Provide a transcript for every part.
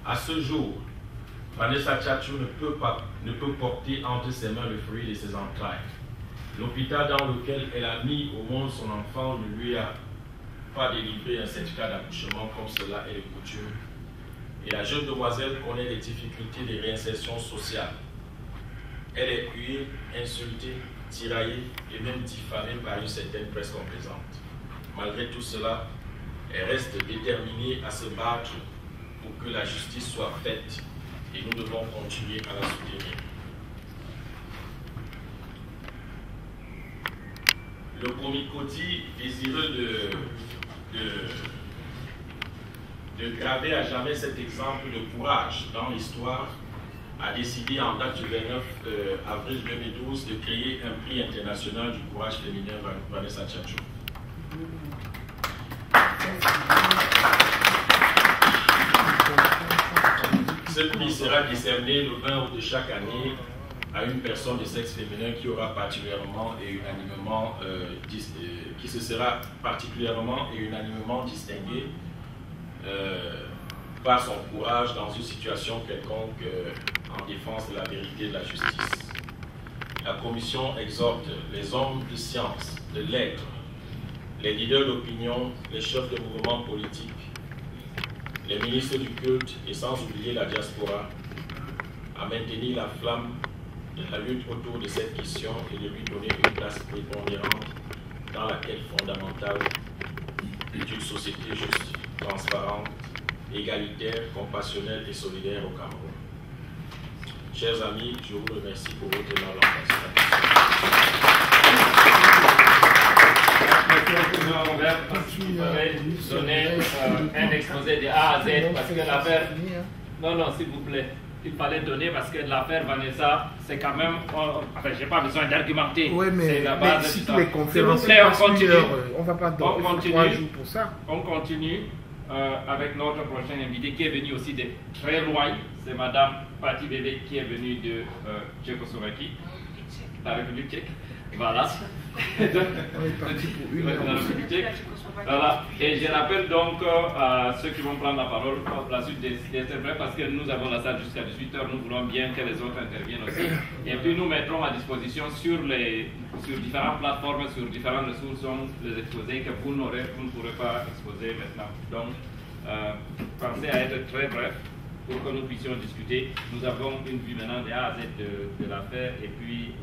À ce jour, Vanessa Tchatchou ne peut porter entre ses mains le fruit de ses entrailles. L'hôpital dans lequel elle a mis au monde son enfant ne lui a pas délivré un certificat d'accouchement comme cela est de coutume. Et la jeune demoiselle connaît les difficultés de réinsertion sociale. Elle est huée, insultée, tiraillée et même diffamée par une certaine presse complaisante. Malgré tout cela, elle reste déterminée à se battre pour que la justice soit faite et nous devons continuer à la soutenir. Le Komikoti, désireux de graver à jamais cet exemple de courage dans l'histoire, a décidé en date du 29 avril 2012 de créer un prix international du courage féminin Vanessa Tchatchou. Ce prix sera décerné le 20 août de chaque année à une personne de sexe féminin qui aura particulièrement et unanimement qui se sera particulièrement et unanimement distinguée par son courage dans une situation quelconque en défense de la vérité et de la justice. La Commission exhorte les hommes de science, de lettres, les leaders d'opinion, les chefs de mouvements politiques, les ministres du culte et sans oublier la diaspora à maintenir la flamme de la lutte autour de cette question et de lui donner une place prépondérante dans la quête fondamentale d'une société juste, transparente, égalitaire, compassionnelle et solidaire au Cameroun. Chers amis, je vous remercie pour votre énorme Vous avez donné un exposé de A à Z parce que l'affaire... Non, s'il vous plaît. Il fallait donner parce que l'affaire Vanessa, c'est quand même... Enfin, je n'ai pas besoin d'argumenter. Oui, mais la base si de tous les conférences s'il vous plaît, on continue. On ne va pas donner 3 jours pour ça. On continue avec notre prochain invité qui est venu aussi de très loin. C'est Madame Pati Bébé qui est venue de Tchécoslovaquie, la République tchèque. Voilà. Voilà. Et je rappelle donc à ceux qui vont prendre la parole la suite d'être bref parce que nous avons la salle jusqu'à 18h. Nous voulons bien que les autres interviennent aussi. Et puis nous mettrons à disposition sur différentes plateformes, sur différentes ressources, les exposés que vous ne pourrez pas exposer maintenant. Donc, pensez à être très bref pour que nous puissions discuter. Nous avons une vue maintenant de A à Z de l'affaire et puis...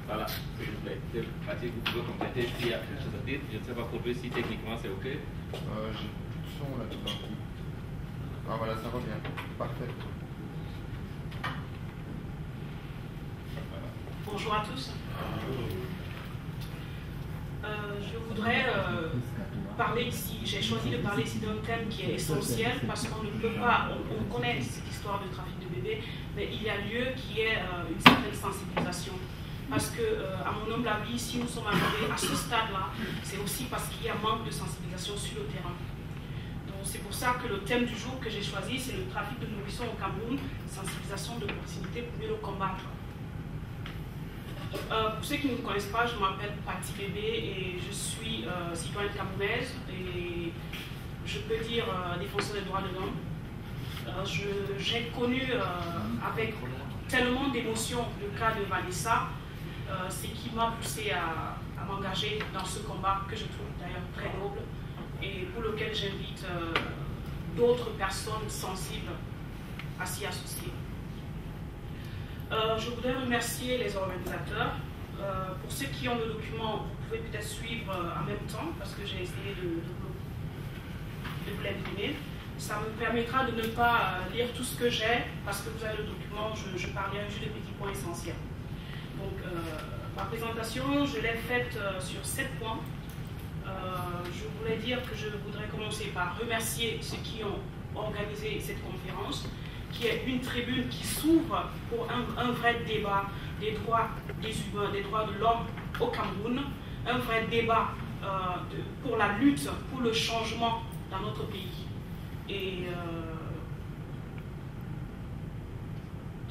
voilà, s'il vous plaît. Vous pouvez compléter s'il y a quelque chose à dire. Je ne sais pas pour lui si techniquement c'est OK. J'ai tout son là tout d'un coup. Ah voilà, ça revient. Parfait. Bonjour à tous. Je voudrais parler ici, j'ai choisi de parler ici d'un thème qui est essentiel parce qu'on ne peut pas, on connaît cette histoire de trafic de bébés, mais il y a lieu qui est une certaine sensibilisation. Parce que, à mon humble avis, si nous sommes arrivés à ce stade-là, c'est aussi parce qu'il y a manque de sensibilisation sur le terrain. Donc c'est pour ça que le thème du jour que j'ai choisi, c'est le trafic de nourrissons au Cameroun, sensibilisation de proximité pour mieux le combattre. Pour ceux qui ne me connaissent pas, je m'appelle Pati Bébé et je suis citoyenne camerounaise et je peux dire défenseur des droits de l'homme. J'ai connu avec tellement d'émotions le cas de Vanessa, ce qui m'a poussé à m'engager dans ce combat que je trouve d'ailleurs très noble et pour lequel j'invite d'autres personnes sensibles à s'y associer. Je voudrais remercier les organisateurs. Pour ceux qui ont le document, vous pouvez peut-être suivre en même temps parce que j'ai essayé de vous l'imprimer. Ça me permettra de ne pas lire tout ce que j'ai parce que vous avez le document, je parlerai juste des petits points essentiels. Donc, ma présentation, je l'ai faite sur 7 points. Je voulais dire que je voudrais commencer par remercier ceux qui ont organisé cette conférence, qui est une tribune qui s'ouvre pour un vrai débat des droits des humains, des droits de l'homme au Cameroun, un vrai débat pour la lutte, pour le changement dans notre pays. Et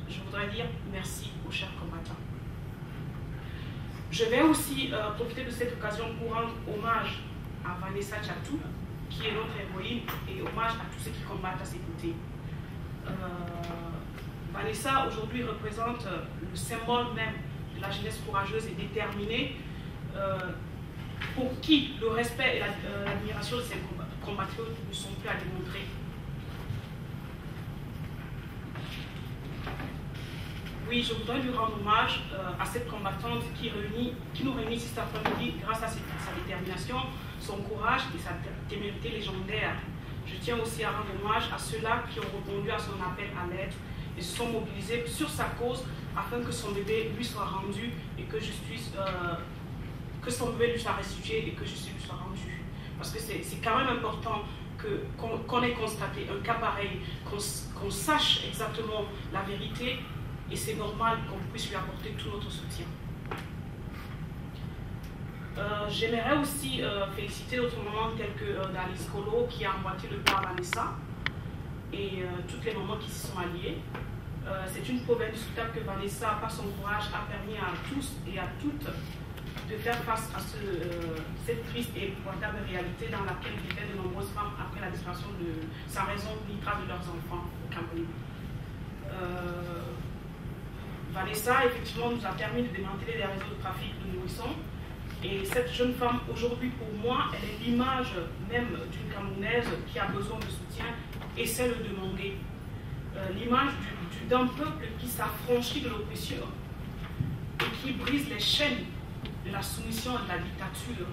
je voudrais dire merci aux chers combattants. Je vais aussi profiter de cette occasion pour rendre hommage à Vanessa Tchatchou, qui est notre héroïne, et hommage à tous ceux qui combattent à ses côtés. Vanessa aujourd'hui représente le symbole même de la jeunesse courageuse et déterminée, pour qui le respect et l'admiration de ses compatriotes ne sont plus à démontrer. Oui, je voudrais lui rendre hommage à cette combattante qui nous réunit cet après-midi grâce à sa détermination, son courage et sa témérité légendaire. Je tiens aussi à rendre hommage à ceux-là qui ont répondu à son appel à l'aide et se sont mobilisés sur sa cause afin que son bébé lui soit rendu et que son bébé lui soit restitué et que justice lui soit rendue. Parce que c'est quand même important qu'on ait constaté un cas pareil, qu'on sache exactement la vérité, et c'est normal qu'on puisse lui apporter tout notre soutien. J'aimerais aussi féliciter d'autres mamans telles que Alice Colo qui a emboîté le pas à Vanessa et toutes les mamans qui s'y sont alliées. C'est une preuve indiscutable que Vanessa, par son courage, a permis à tous et à toutes de faire face à cette triste et épouvantable réalité dans laquelle vivaient de nombreuses femmes après la disparition sans raison ni trace de leurs enfants au Cameroun. Vanessa, effectivement, nous a permis de démanteler les réseaux de trafic de nourrissons. Et cette jeune femme, aujourd'hui, pour moi, elle est l'image même d'une Camerounaise qui a besoin de soutien et sait le demander. L'image d'un peuple qui s'affranchit de l'oppression et qui brise les chaînes de la soumission et de la dictature.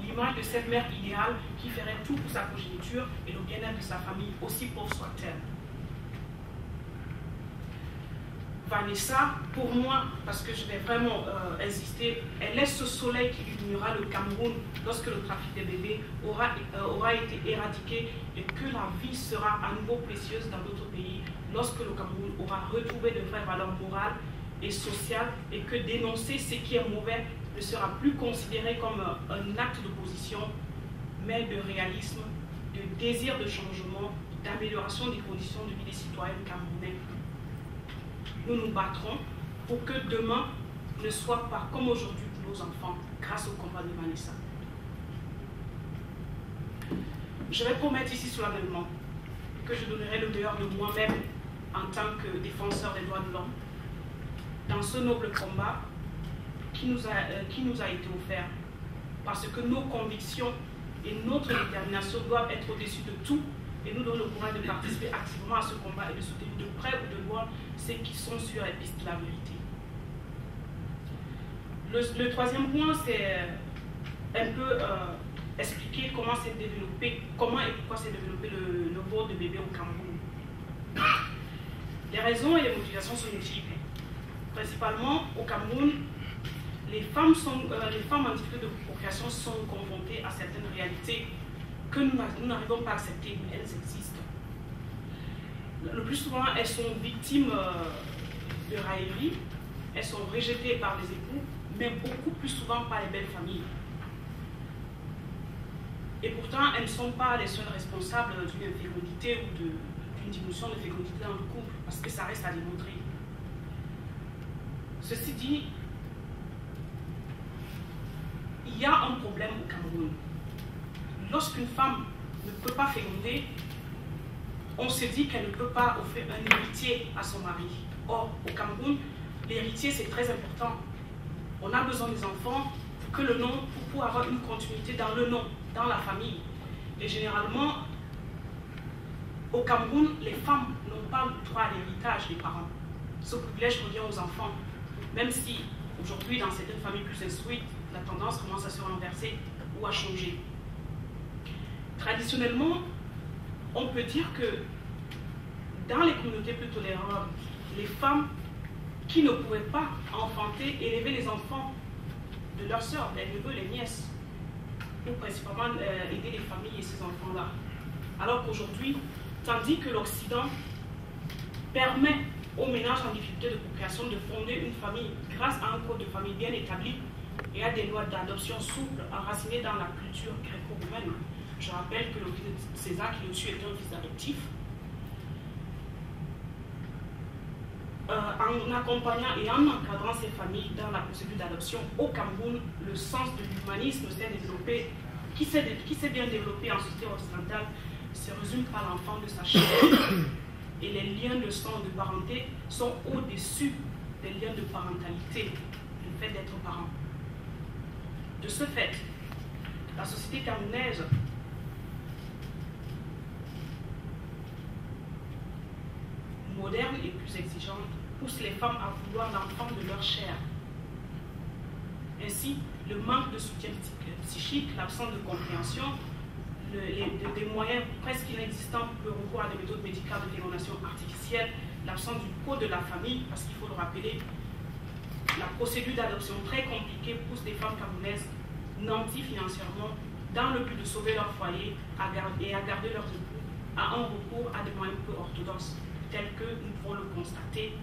L'image de cette mère idéale qui ferait tout pour sa progéniture et le bien-être de sa famille, aussi pauvre soit-elle. Vanessa, pour moi, parce que je vais vraiment insister, elle est ce soleil qui illuminera le Cameroun lorsque le trafic des bébés aura été éradiqué et que la vie sera à nouveau précieuse dans d'autres pays, lorsque le Cameroun aura retrouvé de vraies valeurs morales et sociales et que dénoncer ce qui est mauvais ne sera plus considéré comme un acte d'opposition, mais de réalisme, de désir de changement, d'amélioration des conditions de vie des citoyens camerounais. Nous nous battrons pour que demain ne soit pas comme aujourd'hui pour nos enfants, grâce au combat de Vanessa. Je vais promettre ici solennellement que je donnerai le meilleur de moi-même en tant que défenseur des droits de l'homme dans ce noble combat qui nous a été offert, parce que nos convictions et notre détermination doivent être au-dessus de tout et nous donnons le courage de participer activement à ce combat et de soutenir de près ou de loin ceux qui sont sur la piste de la vérité. Le troisième point, c'est un peu expliquer comment s'est développé, comment et pourquoi s'est développé le vol de bébés au Cameroun. Les raisons et les motivations sont multiples. Principalement, au Cameroun, les femmes en difficulté de procréation sont confrontées à certaines réalités que nous n'arrivons pas à accepter, mais elles existent. Le plus souvent, elles sont victimes de railleries, elles sont rejetées par les époux, mais beaucoup plus souvent par les belles familles. Et pourtant, elles ne sont pas les seules responsables d'une infécondité ou d'une diminution de fécondité dans le couple, parce que ça reste à démontrer. Ceci dit, il y a un problème au Cameroun. Lorsqu'une femme ne peut pas féconder, on se dit qu'elle ne peut pas offrir un héritier à son mari. Or, au Cameroun, l'héritier, c'est très important. On a besoin des enfants pour que le nom, pour avoir une continuité dans le nom, dans la famille. Et généralement, au Cameroun, les femmes n'ont pas le droit à l'héritage des parents. Ce privilège revient aux enfants. Même si, aujourd'hui, dans certaines familles plus instruites, la tendance commence à se renverser ou à changer. Traditionnellement, on peut dire que dans les communautés plus tolérantes, les femmes qui ne pouvaient pas enfanter, élever les enfants de leurs sœurs, les neveux, les nièces, ou principalement aider les familles et ces enfants-là. Alors qu'aujourd'hui, tandis que l'Occident permet aux ménages en difficulté de procréation de fonder une famille grâce à un code de famille bien établi et à des lois d'adoption souples enracinées dans la culture gréco-romaine. Je rappelle que le fils de César qui au-dessus était un fils adoptif. En accompagnant et en encadrant ces familles dans la procédure d'adoption au Cameroun, le sens de l'humanisme s'est développé qui s'est bien développé en société occidentale se résume par l'enfant de sa chair. Et les liens de sang, de parenté sont au-dessus des liens de parentalité, le fait d'être parent. De ce fait, la société camerounaise moderne et plus exigeante pousse les femmes à vouloir l'enfant de leur chair. Ainsi, le manque de soutien psychique, l'absence de compréhension, des moyens presque inexistants pour le recours à des méthodes médicales de fécondation artificielle, l'absence du code de la famille, parce qu'il faut le rappeler, la procédure d'adoption très compliquée pousse des femmes camerounaises nanties financièrement dans le but de sauver leur foyer et à garder leurs époux à un recours à des moyens peu orthodoxes, tels que nous pouvons le constater,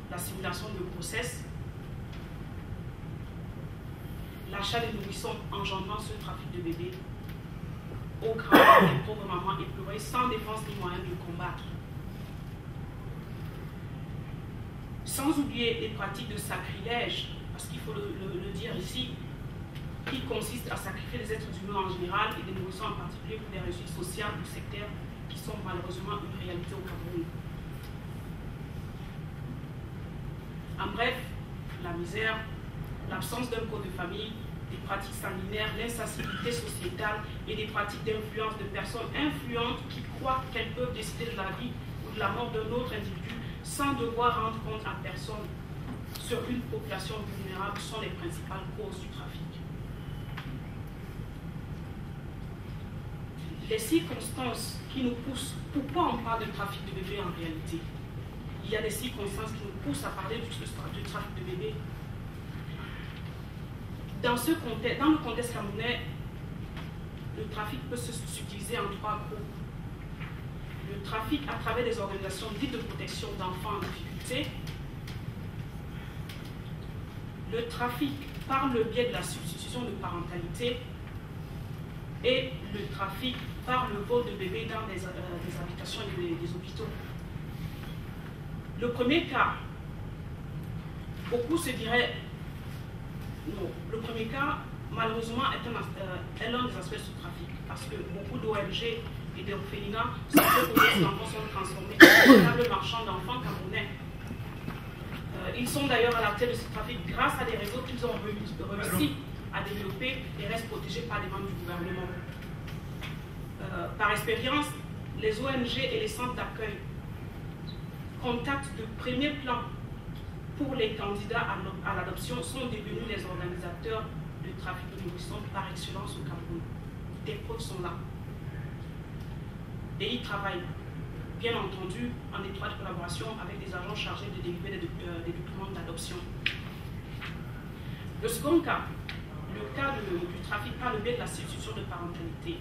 la simulation de grossesse, l'achat des nourrissons engendrant ce trafic de bébés, au grand des pauvres mamans éplorées sans défense ni moyen de combattre. Sans oublier les pratiques de sacrilège, parce qu'il faut le dire ici, qui consistent à sacrifier les êtres humains en général et des nourrissons en particulier pour des réussites sociales ou sectaires qui sont malheureusement une réalité au Cameroun. En bref, la misère, l'absence d'un code de famille, des pratiques sanguinaires, l'insensibilité sociétale et des pratiques d'influence de personnes influentes qui croient qu'elles peuvent décider de la vie ou de la mort d'un autre individu sans devoir rendre compte à personne sur une population vulnérable sont les principales causes du trafic. Les circonstances qui nous poussent, pourquoi on parle de trafic de bébés en réalité? Il y a des circonstances qui nous poussent à parler du trafic de bébés. Dans le contexte camerounais, le trafic peut se subdiviser en trois groupes. Le trafic à travers des organisations dites de protection d'enfants en difficulté, le trafic par le biais de la substitution de parentalité et le trafic par le vol de bébés dans des habitations et des hôpitaux. Le premier cas, beaucoup se diraient non. Le premier cas, malheureusement, est l'un des aspects de ce trafic, parce que beaucoup d'ONG et d'orphelinats sont transformés en véritables marchands d'enfants camerounais. Ils sont d'ailleurs à la tête de ce trafic grâce à des réseaux qu'ils ont réussi à développer et restent protégés par les membres du gouvernement. Par expérience, les ONG et les centres d'accueil contactent de premier plan pour les candidats à l'adoption sont devenus les organisateurs du trafic de nourrissons par excellence au Cameroun. Des preuves sont là. Et ils travaillent, bien entendu, en étroite collaboration avec des agents chargés de délivrer des documents d'adoption. Le second cas, le cas du trafic par le biais de la substitution de parentalité.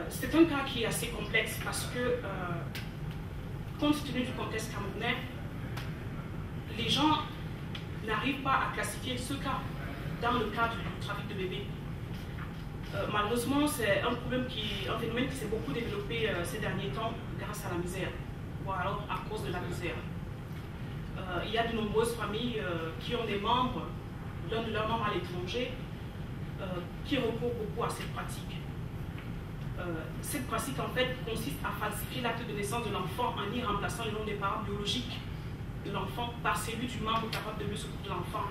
C'est un cas qui est assez complexe parce que, compte tenu du contexte camerounais, les gens n'arrivent pas à classifier ce cas dans le cadre du trafic de bébés. Malheureusement, c'est un phénomène qui s'est beaucoup développé ces derniers temps grâce à la misère, ou alors à cause de la misère. Il y a de nombreuses familles qui ont des membres, l'un de leurs membres à l'étranger, qui recourent beaucoup à cette pratique. Cette pratique, en fait, consiste à falsifier l'acte de naissance de l'enfant en y remplaçant le nom des parents biologiques de l'enfant par celui du membre capable de mieux s'occuper de l'enfant,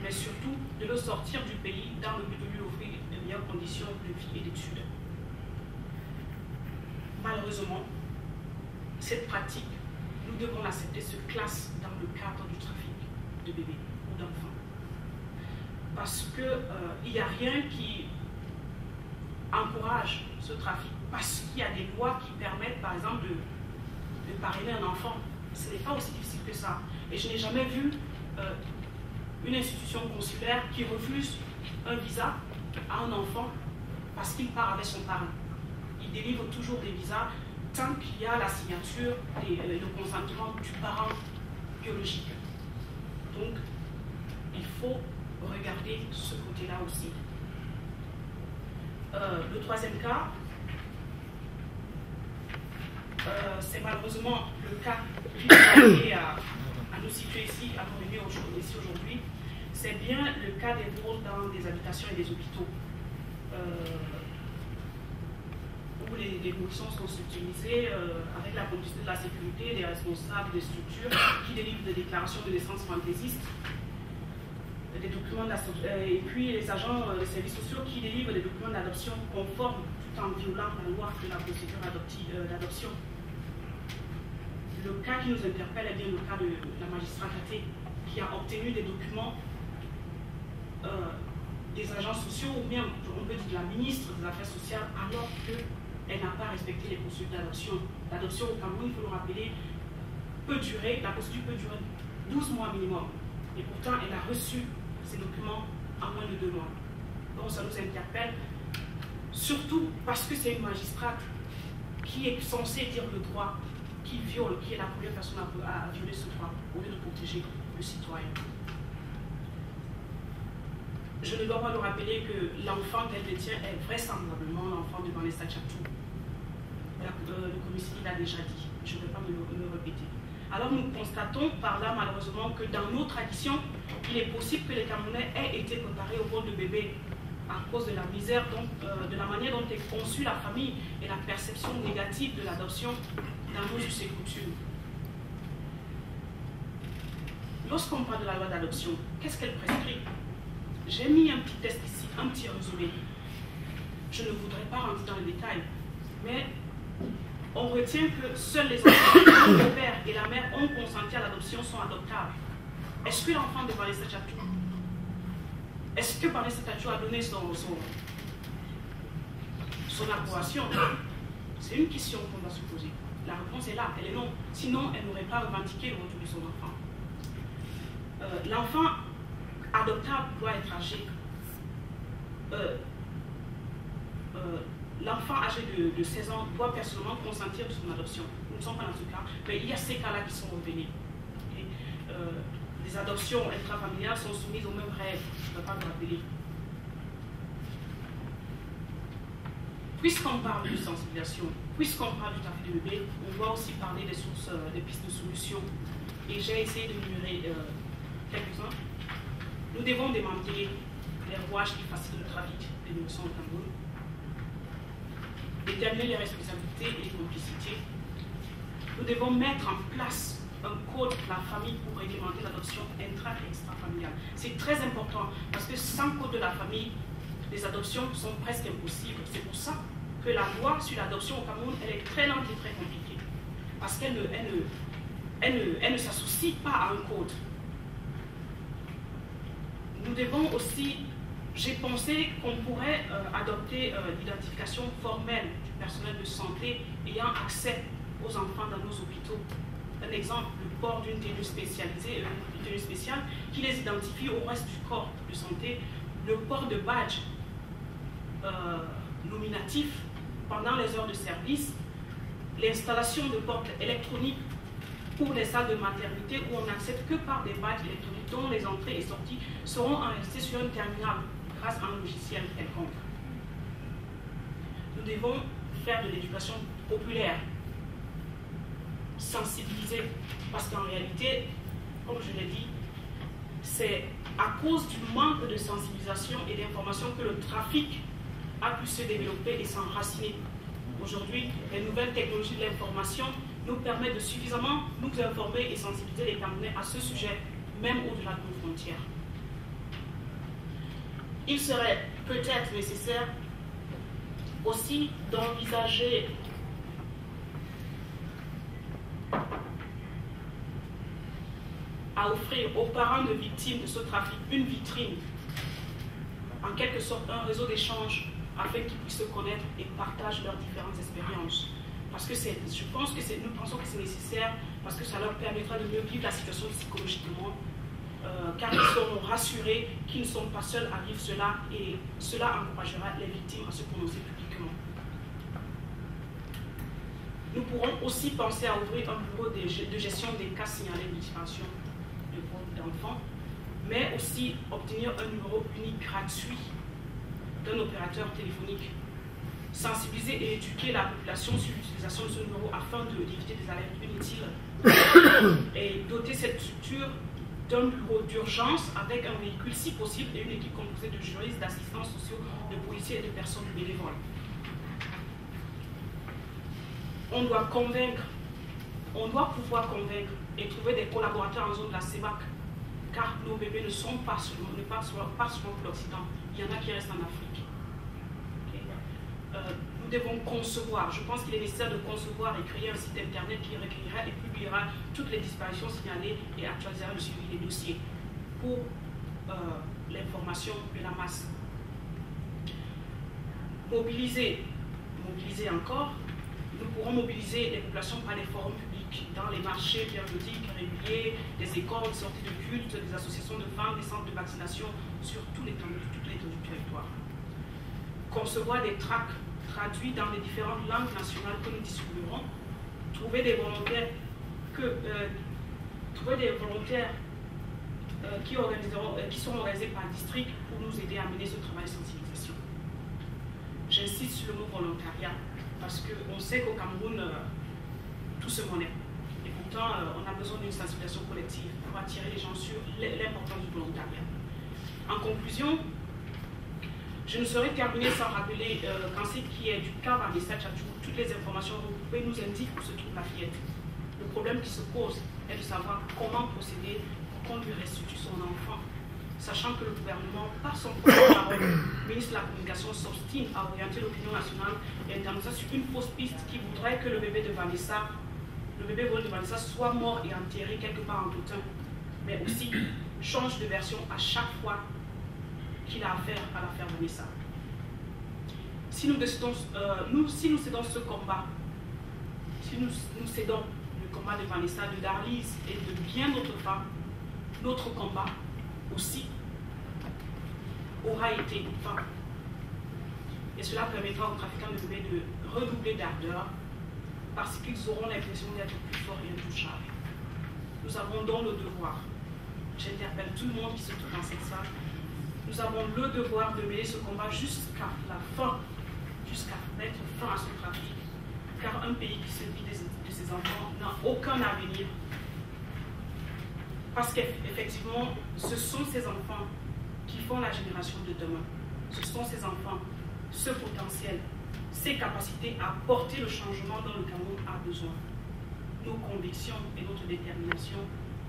mais surtout de le sortir du pays dans le but de lui offrir de meilleures conditions de vie et d'études. Malheureusement, cette pratique, nous devons l'accepter, se classe dans le cadre du trafic de bébés ou d'enfants. Parce qu'il n'y a rien qui encourage ce trafic, parce qu'il y a des lois qui permettent, par exemple, de parrainer un enfant. Ce n'est pas aussi difficile que ça. Et je n'ai jamais vu une institution consulaire qui refuse un visa à un enfant parce qu'il part avec son parent. Il délivre toujours des visas tant qu'il y a la signature et le consentement du parent biologique. Donc, il faut regarder ce côté-là aussi. Le troisième cas, c'est malheureusement le cas qui nous a amené à nous situer ici, à nous réunir ici aujourd'hui. C'est bien le cas des vols dans des habitations et des hôpitaux. où les conditions sont structurées avec la complicité de la sécurité, des responsables des structures qui délivrent des déclarations de naissance fantaisistes, des documents et puis les agents des services sociaux qui délivrent des documents d'adoption conformes tout en violant la loi de la procédure d'adoption. Le cas qui nous interpelle est bien le cas de la magistrate Katé qui a obtenu des documents des agents sociaux ou bien, on peut dire, de la ministre des Affaires sociales alors qu'elle n'a pas respecté les procédures d'adoption. L'adoption au Cameroun, il faut le rappeler, la procédure peut durer 12 mois minimum. Et pourtant, elle a reçu ces documents en moins de 2 mois. Donc ça nous interpelle, surtout parce que c'est une magistrate qui est censée dire le droit, qui viole, qui est la première personne à violer ce droit, au lieu de protéger le citoyen. Je ne dois pas nous rappeler que l'enfant qu'elle détient est vraisemblablement l'enfant de Vanessa Tchatou. Le commissaire l'a déjà dit, je ne vais pas me répéter. Alors nous constatons par là malheureusement que dans nos traditions, il est possible que les Camerounais aient été préparés au vol de bébé à cause de la misère, de la manière dont est conçue la famille et la perception négative de l'adoption dans nos us et coutumes. Lorsqu'on parle de la loi d'adoption, qu'est-ce qu'elle prescrit? J'ai mis un petit test ici, un petit résumé. Je ne voudrais pas rentrer dans les détails, mais on retient que seuls les enfants dont le père et la mère ont consenti à l'adoption sont adoptables. Est-ce que l'enfant de Vanessa Tchatou, est-ce que Vanessa Tchatou a donné son approbation? C'est une question qu'on doit se poser. La réponse est là, elle est non. Sinon, elle n'aurait pas revendiqué le retour de son enfant. L'enfant adoptable doit être âgé. L'enfant âgé de 16 ans doit personnellement consentir de son adoption. Nous ne sommes pas dans ce cas, mais il y a ces cas-là qui sont revenus. Les adoptions intrafamiliales sont soumises aux mêmes règles, je ne peux pas me rappeler. Puisqu'on parle de sensibilisation, puisqu'on parle du trafic de bébés, on doit aussi parler des sources, des pistes de solutions. Et j'ai essayé de numérer quelques-uns. Nous devons démanteler les rouages qui facilitent le trafic des nourrissons au Cameroun, déterminer les responsabilités et les complicités. Nous devons mettre en place un code de la famille pour réglementer l'adoption intra- et extra-familiale. C'est très important parce que sans code de la famille, les adoptions sont presque impossibles. C'est pour ça que la loi sur l'adoption au Cameroun, elle est très lente et très compliquée. Parce qu'elle ne s'associe pas à un code. Nous devons aussi, j'ai pensé qu'on pourrait adopter l'identification formelle du personnel de santé ayant accès aux enfants dans nos hôpitaux. Un exemple, le port d'une tenue spécialisée, une tenue spéciale qui les identifie au reste du corps de santé, le port de badge nominatif pendant les heures de service, l'installation de portes électroniques pour les salles de maternité où on n'accède que par des badges électroniques dont les entrées et sorties seront enregistrées sur un terminal grâce à un logiciel quelconque. Nous devons faire de l'éducation populaire, sensibiliser, parce qu'en réalité, comme je l'ai dit, c'est à cause du manque de sensibilisation et d'information que le trafic a pu se développer et s'enraciner. Aujourd'hui, les nouvelles technologies de l'information nous permettent de suffisamment nous informer et sensibiliser les Camerounais à ce sujet, même au-delà de nos frontières. Il serait peut-être nécessaire aussi d'envisager à offrir aux parents de victimes de ce trafic une vitrine, en quelque sorte un réseau d'échange, afin qu'ils puissent se connaître et partagent leurs différentes expériences. Parce que nous pensons que c'est nécessaire, parce que ça leur permettra de mieux vivre la situation psychologiquement, car ils seront rassurés qu'ils ne sont pas seuls à vivre cela, et cela encouragera les victimes à se prononcer publiquement. Nous pourrons aussi penser à ouvrir un bureau de gestion des cas signalés de disparition de groupes d'enfants, mais aussi obtenir un numéro unique gratuit d'un opérateur téléphonique, sensibiliser et éduquer la population sur l'utilisation de ce numéro afin d'éviter des alertes inutiles et doter cette structure d'un bureau d'urgence avec un véhicule si possible et une équipe composée de juristes, d'assistants sociaux, de policiers et de personnes bénévoles. On doit convaincre, on doit pouvoir convaincre et trouver des collaborateurs en zone de la CEMAC, car nos bébés ne sont pas seulement pour l'Occident, il y en a qui restent en Afrique. Okay. Nous devons concevoir, je pense qu'il est nécessaire de concevoir et créer un site internet qui recueillera et publiera toutes les disparitions signalées et actualisera le suivi des dossiers pour l'information de la masse. Mobiliser encore, nous pourrons mobiliser les populations par les forums publics, dans les marchés périodiques réguliers, des écoles, des sorties de culte, des associations de femmes, des centres de vaccination sur tous les temps du territoire. Concevoir des tracts traduits dans les différentes langues nationales que nous distribuerons, trouver des volontaires qui seront organisés par district pour nous aider à mener ce travail de sensibilisation. J'insiste sur le mot volontariat parce qu'on sait qu'au Cameroun, tout se monnaie. Et pourtant, on a besoin d'une sensibilisation collective pour attirer les gens sur l'importance du volontariat. En conclusion, je ne saurais terminer sans rappeler qu'en ce qui est du cas Vanessa Tchatchou, toutes les informations regroupées nous indiquent où se trouve la fillette. Le problème qui se pose est de savoir comment procéder pour qu'on lui restitue son enfant, sachant que le gouvernement, par son porte-parole, le ministre de la Communication, s'obstine à orienter l'opinion nationale et internationale sur une fausse piste qui voudrait que le bébé volé de Vanessa soit mort et enterré quelque part en Coton, mais aussi change de version à chaque fois qu'il a affaire à l'affaire Vanessa. Si nous cédons ce combat, si nous cédons le combat de Vanessa, de Darlise et de bien d'autres femmes, notre combat aussi aura été vain. Et cela permettra aux trafiquants de bébés de redoubler d'ardeur parce qu'ils auront l'impression d'être plus forts et intouchables. Nous avons donc le devoir, j'interpelle tout le monde qui se trouve dans cette salle, nous avons le devoir de mener ce combat jusqu'à la fin, jusqu'à mettre fin à ce trafic, car un pays qui se vide de ses enfants n'a aucun avenir. Parce qu'effectivement, ce sont ces enfants qui font la génération de demain. Ce sont ces enfants, ce potentiel, ces capacités à porter le changement dont le Cameroun a besoin. Nos convictions et notre détermination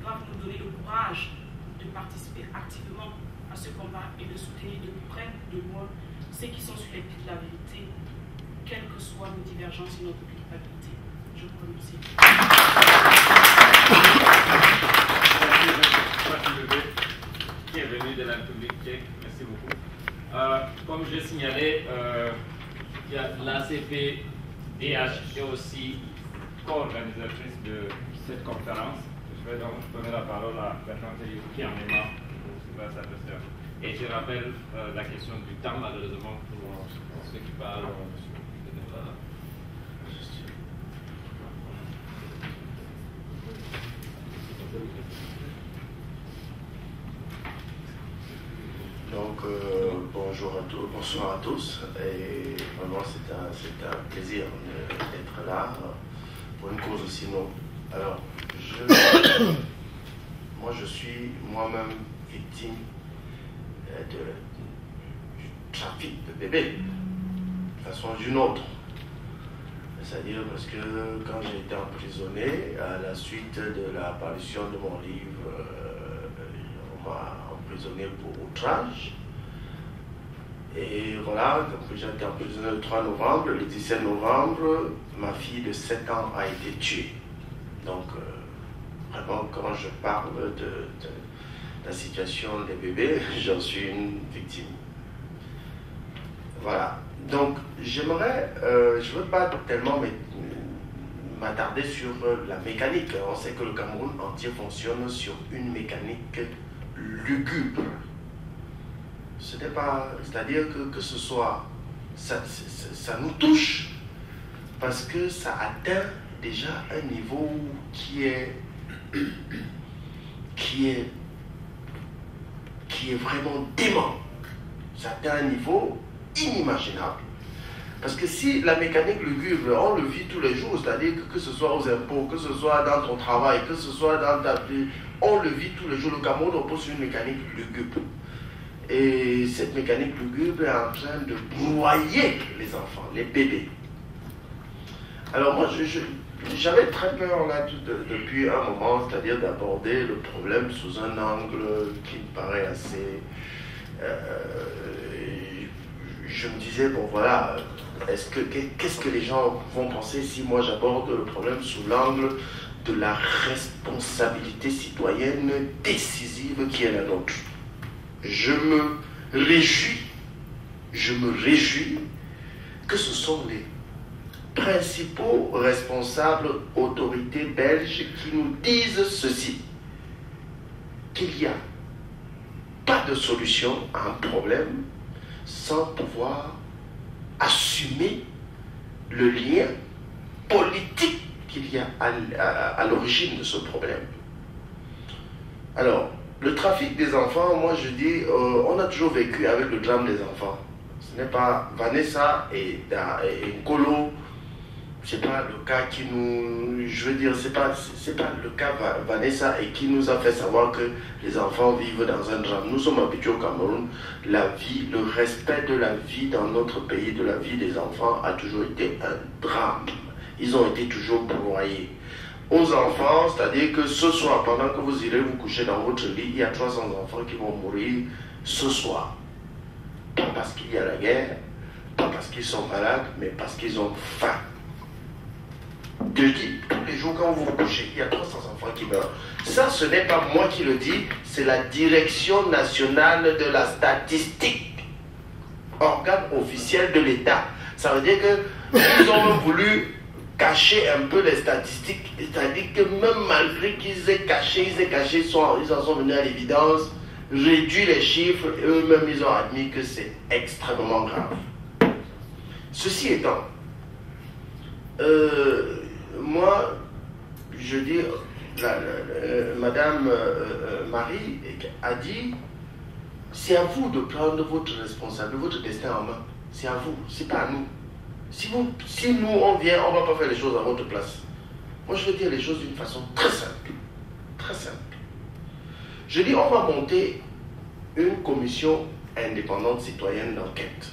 doivent nous donner le courage de participer activement à ce combat et de soutenir de près, de loin, ceux qui sont sur les pieds de la vérité, quelles que soient nos divergences et notre culpabilité. Je vous remercie. Qui est venu de la République tchèque, merci beaucoup. Comme je signalais, il y a l'ACP-DH qui est aussi co-organisatrice de cette conférence. Je vais donc donner la parole à Bertrand Théliou qui en est membre pour s'adresser. Et je rappelle la question du temps, malheureusement, pour ceux qui parlent. Donc, bonsoir à tous, et vraiment c'est un plaisir d'être là pour une cause aussi noble. Alors, moi je suis moi-même victime du trafic de bébés, de façon ou d'une autre. C'est-à-dire parce que quand j'ai été emprisonné, à la suite de la parution de mon livre, on m'a emprisonné pour outrage. Et voilà, j'ai été emprisonné le 3 novembre. Le 17 novembre, ma fille de 7 ans a été tuée. Donc, vraiment, quand je parle de la situation des bébés, j'en suis une victime. Voilà. Donc, j'aimerais, je ne veux pas tellement m'attarder sur la mécanique. On sait que le Cameroun entier fonctionne sur une mécanique lugubre. Ce n'est pas, c'est-à-dire que ce soit, ça nous touche parce que ça atteint déjà un niveau qui est vraiment dément. Ça atteint un niveau inimaginable. Parce que si la mécanique lugubre, on le vit tous les jours, c'est-à-dire que ce soit aux impôts, que ce soit dans ton travail, que ce soit dans ta vie, on le vit tous les jours. Le Cameroun repose sur une mécanique lugubre. Et cette mécanique lugubre est en train de broyer les enfants, les bébés. Alors moi, j'avais très peur là depuis un moment, c'est-à-dire d'aborder le problème sous un angle qui me paraît assez... je me disais, bon voilà, qu'est-ce que les gens vont penser si moi j'aborde le problème sous l'angle de la responsabilité citoyenne décisive qui est la nôtre. Je me réjouis que ce sont les principaux responsables autorités belges qui nous disent ceci, qu'il n'y a pas de solution à un problème sans pouvoir assumer le lien politique qu'il y a à l'origine de ce problème. Alors, le trafic des enfants, moi je dis, on a toujours vécu avec le drame des enfants. Ce n'est pas Vanessa et Nkolo, c'est pas le cas qui nous, je veux dire, c'est pas le cas Vanessa et qui nous a fait savoir que les enfants vivent dans un drame. Nous sommes habitués au Cameroun, la vie, le respect de la vie dans notre pays, de la vie des enfants a toujours été un drame. Ils ont été toujours broyés. Aux enfants, c'est-à-dire que ce soir, pendant que vous irez vous coucher dans votre lit, il y a 300 enfants qui vont mourir ce soir. Pas parce qu'il y a la guerre, pas parce qu'ils sont malades, mais parce qu'ils ont faim. Je dis, tous les jours quand vous vous couchez, il y a 300 enfants qui meurent. Ça, ce n'est pas moi qui le dis, c'est la Direction nationale de la statistique, organe officiel de l'État. Ça veut dire qu'ils ont voulu cacher un peu les statistiques, c'est-à-dire que même malgré qu'ils aient caché, ils en sont venus à l'évidence, réduit les chiffres, et eux-mêmes ils ont admis que c'est extrêmement grave. Ceci étant, moi, je dis, Madame Marie a dit, c'est à vous de prendre votre responsabilité, votre destin en main. C'est à vous, c'est pas à nous. Si nous on vient, on ne va pas faire les choses à votre place. Moi je veux dire les choses d'une façon très simple. Très simple. Je dis, on va monter une commission indépendante citoyenne d'enquête.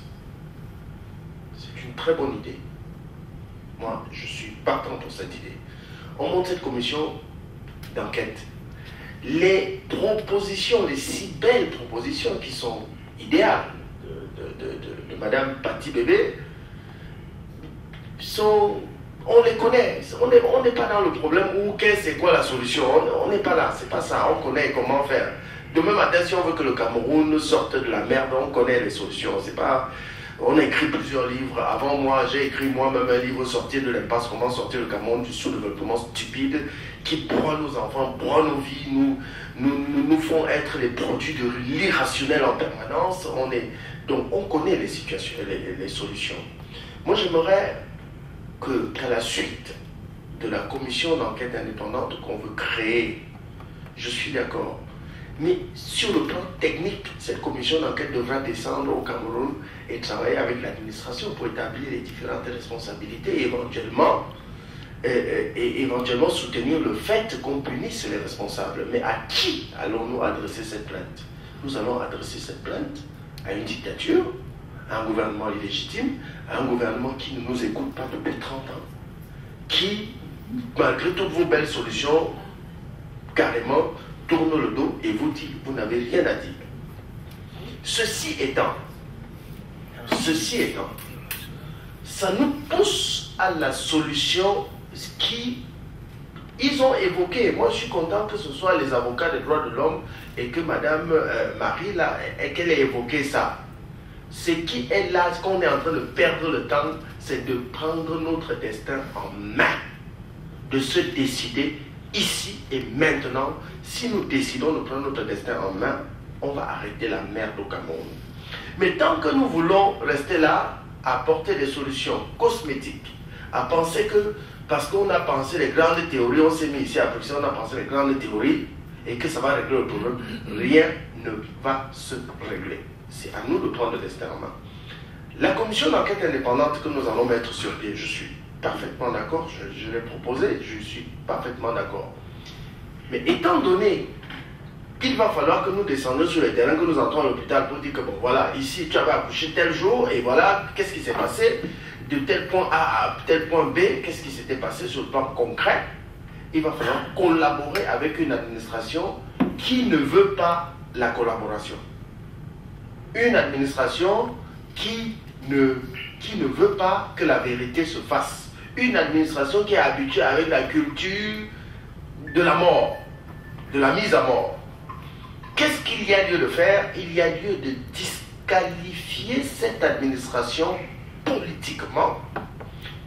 C'est une très bonne idée. Moi, je suis partant pour cette idée. On monte cette commission d'enquête. Les propositions, les si belles propositions qui sont idéales de Madame Patti Bébé, on les connaît. On n'est pas dans le problème où c'est quoi la solution. On n'est pas là, c'est pas ça. On connaît comment faire. Demain matin, si on veut que le Cameroun sorte de la merde, on connaît les solutions. C'est pas... On a écrit plusieurs livres. Avant moi, j'ai écrit moi-même un livre, Sortir de l'impasse, comment sortir le Cameroun du sous-développement stupide qui broie nos enfants, broie nos vies, nous font être les produits de l'irrationnel en permanence. Donc on connaît les situations, les solutions. Moi, j'aimerais qu'à la suite de la commission d'enquête indépendante qu'on veut créer, je suis d'accord. Mais sur le plan technique, cette commission d'enquête devra descendre au Cameroun et travailler avec l'administration pour établir les différentes responsabilités et éventuellement soutenir le fait qu'on punisse les responsables. Mais à qui allons-nous adresser cette plainte? Nous allons adresser cette plainte à une dictature, à un gouvernement illégitime, à un gouvernement qui ne nous écoute pas depuis 30 ans, qui, malgré toutes vos belles solutions, carrément tourne le dos et vous dit, vous n'avez rien à dire. Ceci étant, ça nous pousse à la solution qu'ils ont évoquée. Moi, je suis content que ce soit les avocats des droits de l'homme et que Madame Marie, là, qu'elle ait évoqué ça. Ce qui est là, ce qu'on est en train de perdre le temps, c'est de prendre notre destin en main, de se décider ici et maintenant. Si nous décidons de prendre notre destin en main, on va arrêter la merde au Cameroun. Mais tant que nous voulons rester là, à apporter des solutions cosmétiques, à penser que, parce qu'on a pensé les grandes théories, on s'est mis ici à Bruxelles, on a pensé les grandes théories, et que ça va régler le problème, rien ne va se régler. C'est à nous de prendre le destin en main. La commission d'enquête indépendante que nous allons mettre sur pied, je suis parfaitement d'accord, je l'ai proposé, je suis parfaitement d'accord. Mais étant donné qu'il va falloir que nous descendions sur le terrain, que nous entrons à l'hôpital pour dire que bon voilà, ici tu avais accouché tel jour et voilà, qu'est-ce qui s'est passé de tel point A à tel point B, qu'est-ce qui s'était passé sur le plan concret, il va falloir collaborer avec une administration qui ne veut pas la collaboration. Une administration qui ne veut pas que la vérité se fasse. Une administration qui est habituée avec la culture de la mort, de la mise à mort. Qu'est-ce qu'il y a lieu de faire? Il y a lieu de disqualifier cette administration politiquement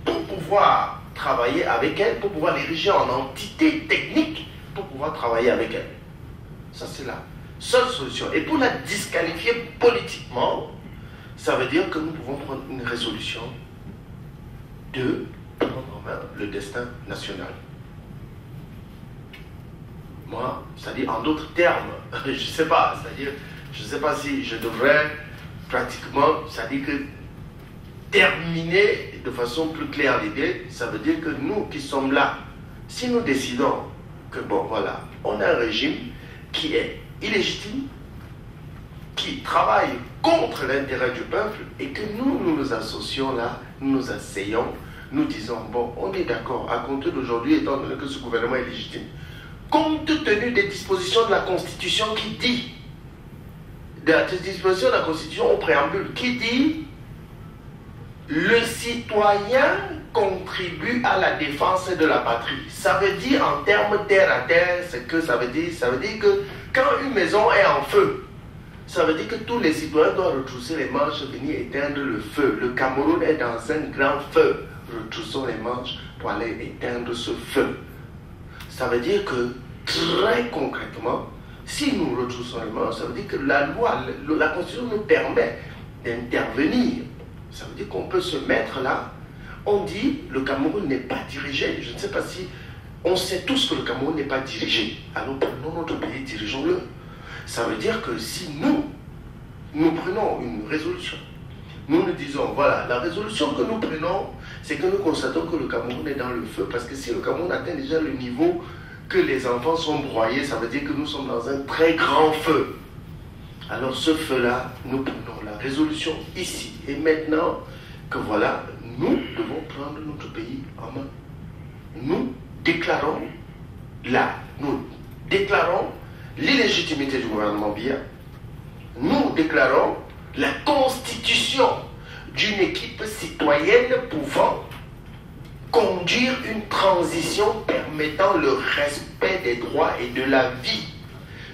pour pouvoir travailler avec elle, pour pouvoir l'ériger en entité technique, pour pouvoir travailler avec elle. Ça, c'est la seule solution. Et pour la disqualifier politiquement, ça veut dire que nous pouvons prendre une résolution de prendre en main le destin national. Moi, c'est-à-dire en d'autres termes, je ne sais pas, c'est-à-dire, je ne sais pas si je devrais pratiquement, c'est-à-dire que terminer de façon plus claire l'idée, ça veut dire que nous qui sommes là, si nous décidons que bon voilà, on a un régime qui est illégitime, qui travaille contre l'intérêt du peuple et que nous nous associons là, nous nous asseyons, nous disons bon, on est d'accord, à compter d'aujourd'hui, étant donné que ce gouvernement est légitime, compte tenu des dispositions de la Constitution qui dit, de la disposition de la Constitution au préambule, qui dit le citoyen contribue à la défense de la patrie. Ça veut dire en termes terre à terre, c'est que ça veut dire que quand une maison est en feu, ça veut dire que tous les citoyens doivent retrousser les manches, venir éteindre le feu. Le Cameroun est dans un grand feu. Retroussons les manches pour aller éteindre ce feu. Ça veut dire que, très concrètement, si nous retroussons les manches, ça veut dire que la loi, la Constitution nous permet d'intervenir. Ça veut dire qu'on peut se mettre là. On dit le Cameroun n'est pas dirigé. Je ne sais pas si on sait tous que le Cameroun n'est pas dirigé. Alors prenons notre pays, dirigeons-le. Ça veut dire que si nous prenons une résolution, nous nous disons, voilà, la résolution que nous prenons, c'est que nous constatons que le Cameroun est dans le feu. Parce que si le Cameroun atteint déjà le niveau que les enfants sont broyés, ça veut dire que nous sommes dans un très grand feu. Alors ce feu-là, nous prenons la résolution ici et maintenant que voilà, nous devons prendre notre pays en main. Nous déclarons l'illégitimité du gouvernement Biya. Nous déclarons la constitution d'une équipe citoyenne pouvant conduire une transition permettant le respect des droits et de la vie.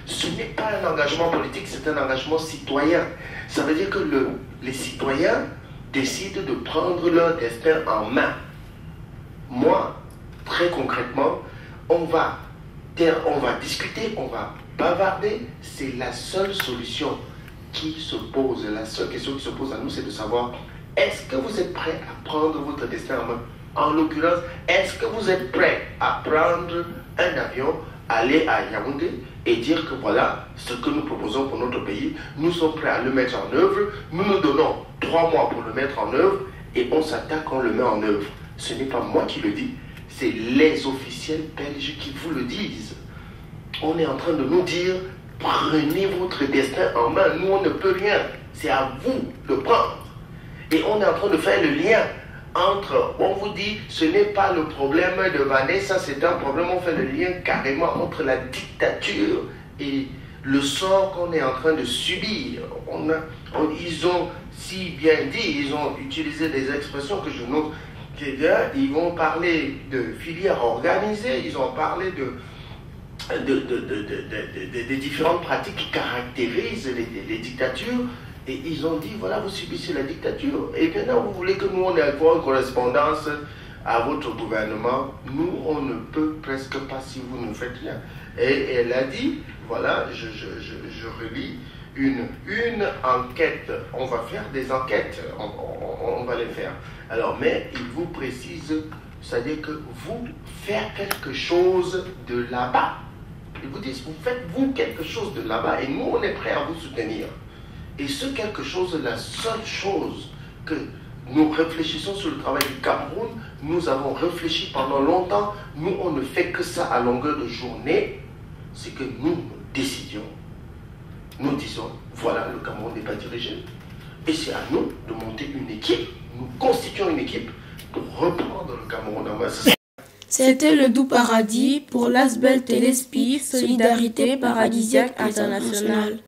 Ce n'est pas un engagement politique, c'est un engagement citoyen. Ça veut dire que les citoyens décident de prendre leur destin en main. Moi, très concrètement, on va discuter, on va bavarder. C'est la seule solution qui se pose. La seule question qui se pose à nous, c'est de savoir, est-ce que vous êtes prêts à prendre votre destin en main? En l'occurrence, est-ce que vous êtes prêts à prendre un avion, aller à Yaoundé et dire que voilà ce que nous proposons pour notre pays, nous sommes prêts à le mettre en œuvre, nous nous donnons 3 mois pour le mettre en œuvre et on s'attaque, on le met en œuvre. Ce n'est pas moi qui le dis, c'est les officiels belges qui vous le disent. On est en train de nous dire, prenez votre destin en main, nous on ne peut rien, c'est à vous de prendre. Et on est en train de faire le lien entre, on vous dit, ce n'est pas le problème de Vanessa, c'est un problème, on fait le lien carrément entre la dictature et le sort qu'on est en train de subir. Ils ont si bien dit, ils ont utilisé des expressions que je note, ils vont parler de filières organisées, ils ont parlé des différentes pratiques qui caractérisent les dictatures. Et ils ont dit, voilà, vous subissez la dictature. Et maintenant, vous voulez que nous, on ait une correspondance à votre gouvernement. Nous, on ne peut presque pas si vous ne faites rien. Et elle a dit, voilà, je relis une enquête. On va faire des enquêtes. On va les faire. Alors, mais il vous précise, c'est-à-dire que vous faites quelque chose de là-bas. Ils vous disent, vous faites vous quelque chose de là-bas et nous, on est prêts à vous soutenir. Et ce quelque chose, la seule chose que nous réfléchissons sur le travail du Cameroun, nous avons réfléchi pendant longtemps, nous on ne fait que ça à longueur de journée, c'est que nous décidions, nous disons, voilà, le Cameroun n'est pas dirigé, et c'est à nous de monter une équipe, nous constituons une équipe pour reprendre le Cameroun en main. C'était le Doux Paradis pour l'Asbel Téléspi, Solidarité Paradisiaque Internationale.